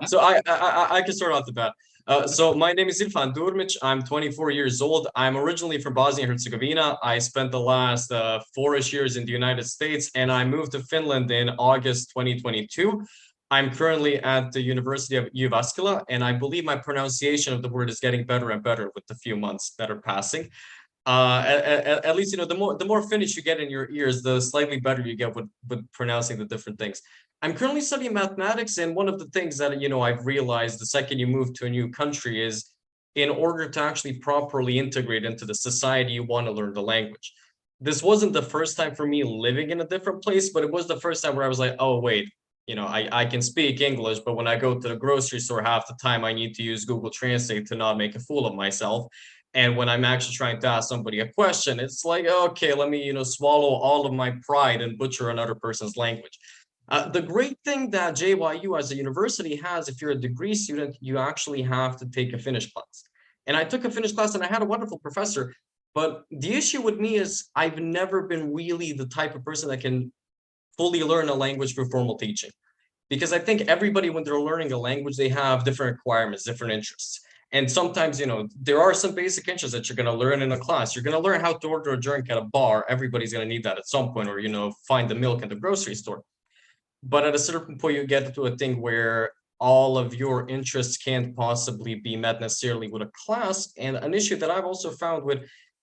So I can start off the bat. So my name is Irfan. I'm 24 years old. I'm originally from Bosnia and Herzegovina. I spent the last 4-ish years in the United States, and I moved to Finland in August 2022. I'm currently at the University of Jyväskylä, and I believe my pronunciation of the word is getting better and better with the few months that are passing. At least the more Finnish you get in your ears, the slightly better you get with pronouncing the different things. I'm currently studying mathematics, and one of the things that I've realized the second you move to a new country is in order to actually properly integrate into the society, you want to learn the language. This wasn't the first time for me living in a different place, but it was the first time where I was like, oh wait, I can speak English, but when I go to the grocery store, half the time I need to use Google Translate to not make a fool of myself. And when I'm actually trying to ask somebody a question, it's like, okay, let me, swallow all of my pride and butcher another person's language. The great thing that JYU as a university has, if you're a degree student, you actually have to take a Finnish class. And I took a Finnish class and I had a wonderful professor. But the issue with me is I've never been really the type of person that can fully learn a language through formal teaching. Because I think everybody, when they're learning a language, they have different requirements, different interests. And sometimes, there are some basic interests that you're going to learn in a class. You're going to learn how to order a drink at a bar. Everybody's going to need that at some point, or, find the milk in the grocery store. But at a certain point, you get to a thing where all of your interests can't possibly be met necessarily with a class. And an issue that I've also found with,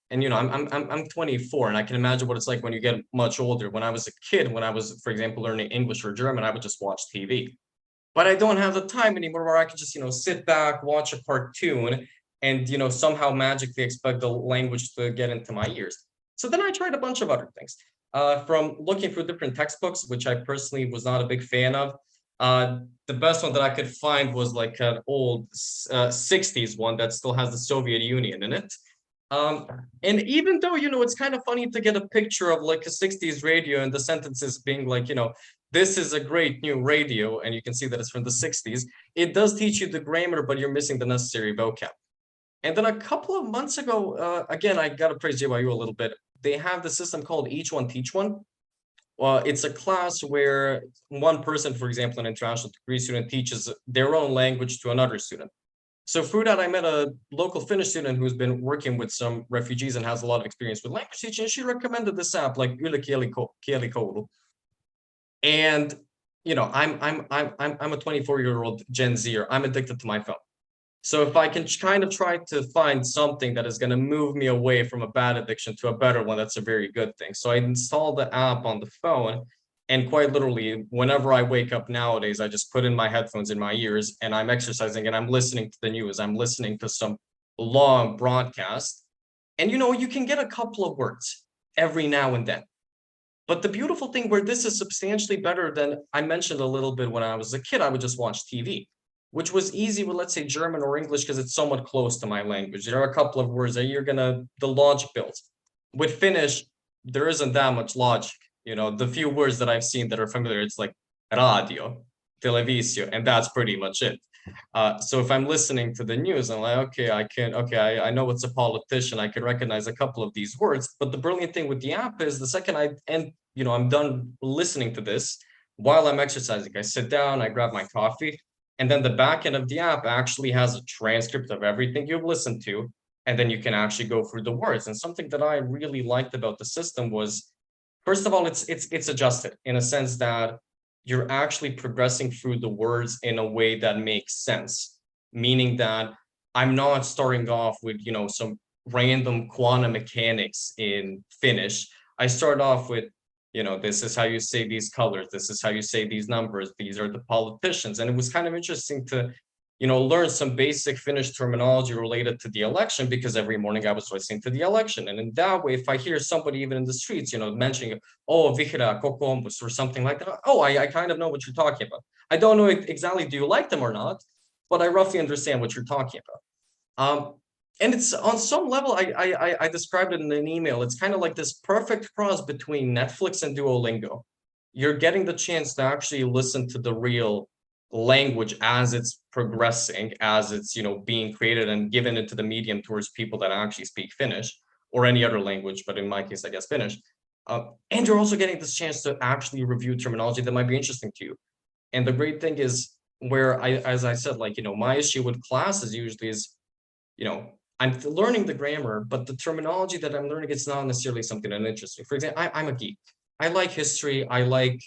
and I'm 24, and I can imagine what it's like when you get much older. When I was a kid, when I was, for example, learning English or German, I would just watch TV. But I don't have the time anymore where I can just, sit back, watch a cartoon, and somehow magically expect the language to get into my ears. So then I tried a bunch of other things from looking through different textbooks, which I personally was not a big fan of. The best one that I could find was like an old 60s one that still has the Soviet Union in it. And even though, it's kind of funny to get a picture of like a 60s radio and the sentences being like, this is a great new radio, and you can see that it's from the 60s. It does teach you the grammar, but you're missing the necessary vocab. And then a couple of months ago, again, I got to praise JYU a little bit. They have the system called Each One Teach One. Well, it's a class where one person, for example, an international degree student, teaches their own language to another student. So through that, I met a local Finnish student who's been working with some refugees and has a lot of experience with language teaching. And she recommended this app, like Yle Kielikoulu. And I'm a 24-year-old Gen Zer. I'm addicted to my phone. So if I can kind of try to find something that is going to move me away from a bad addiction to a better one, that's a very good thing. So I installed the app on the phone, and quite literally, whenever I wake up nowadays, I just put in my headphones in my ears and I'm exercising and I'm listening to the news. I'm listening to some long broadcast. And you can get a couple of words every now and then. But the beautiful thing where this is substantially better than I mentioned a little bit when I was a kid, I would just watch TV, which was easy with, let's say, German or English because it's somewhat close to my language. There are a couple of words that the logic builds. With Finnish, there isn't that much logic. The few words that I've seen that are familiar, it's like radio, televisio, and that's pretty much it. So if I'm listening to the news, I'm like, I know it's a politician. I can recognize a couple of these words. But the brilliant thing with the app is the second I'm done listening to this while I'm exercising, I sit down, I grab my coffee, and then the back end of the app actually has a transcript of everything you've listened to. And then you can actually go through the words. And something that I really liked about the system was, first of all, it's adjusted in a sense that you're actually progressing through the words in a way that makes sense, meaning that I'm not starting off with, some random quantum mechanics in Finnish. I start off with, this is how you say these colors. This is how you say these numbers. These are the politicians. And it was kind of interesting to, learn some basic Finnish terminology related to the election, because every morning I was listening to the election. And in that way, if I hear somebody even in the streets, mentioning, oh, vihreä kokoomus or something like that, oh, I kind of know what you're talking about. I don't know exactly, do you like them or not, but I roughly understand what you're talking about. And it's on some level, I described it in an email. It's kind of like this perfect cross between Netflix and Duolingo. You're getting the chance to actually listen to the real language as it's progressing, as it's being created and given into the medium towards people that actually speak Finnish or any other language, but in my case, I guess Finnish. And you're also getting this chance to actually review terminology that might be interesting to you. And the great thing is, where as I said, like, my issue with classes usually is, I'm learning the grammar, but the terminology that I'm learning, it's not necessarily something that interests me. For example, I'm a geek. I like history. I like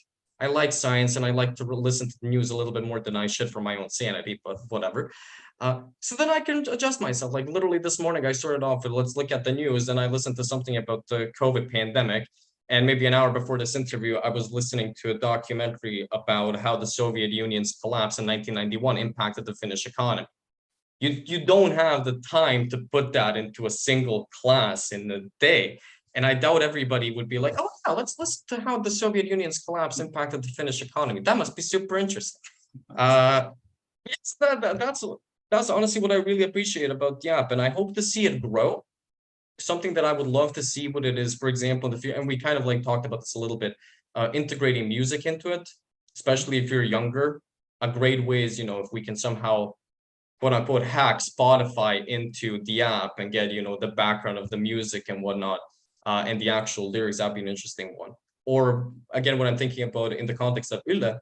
science, and I like to listen to the news a little bit more than I should for my own sanity, but whatever. So then I can adjust myself. Like literally this morning, I started off with let's look at the news, and I listened to something about the COVID pandemic. And maybe an hour before this interview, I was listening to a documentary about how the Soviet Union's collapse in 1991 impacted the Finnish economy. You don't have the time to put that into a single class in a day. And I doubt everybody would be like, oh yeah, let's listen to how the Soviet Union's collapse impacted the Finnish economy. That must be super interesting. Uh, yes, that's honestly what I really appreciate about the app, and I hope to see it grow. Something that I would love to see what it is, for example, in the future, and we kind of like talked about this a little bit, integrating music into it, especially if you're younger. A great way is, if we can somehow quote unquote hack Spotify into the app and get, the background of the music and whatnot, and the actual lyrics. That'd be an interesting one. Or again, what I'm thinking about in the context of Yle,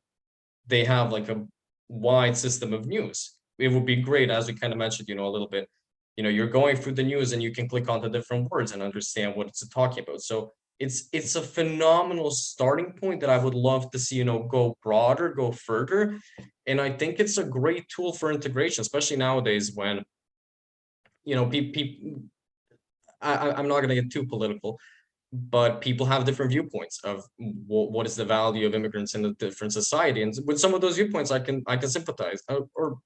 they have like a wide system of news. It would be great, as we kind of mentioned, a little bit, you're going through the news and you can click onto different words and understand what it's talking about. So it's a phenomenal starting point that I would love to see, go broader, go further. And I think it's a great tool for integration, especially nowadays when, people, I'm not going to get too political, but people have different viewpoints of what is the value of immigrants in a different society. And with some of those viewpoints, I can sympathize, or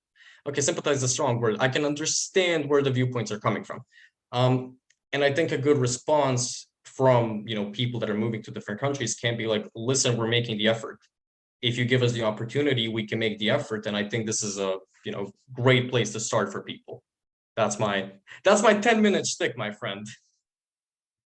okay, sympathize is a strong word. I can understand where the viewpoints are coming from. And I think a good response from, people that are moving to different countries can be like, listen, we're making the effort. If you give us the opportunity, we can make the effort. And I think this is a, great place to start for people. That's my 10-minute stick, my friend.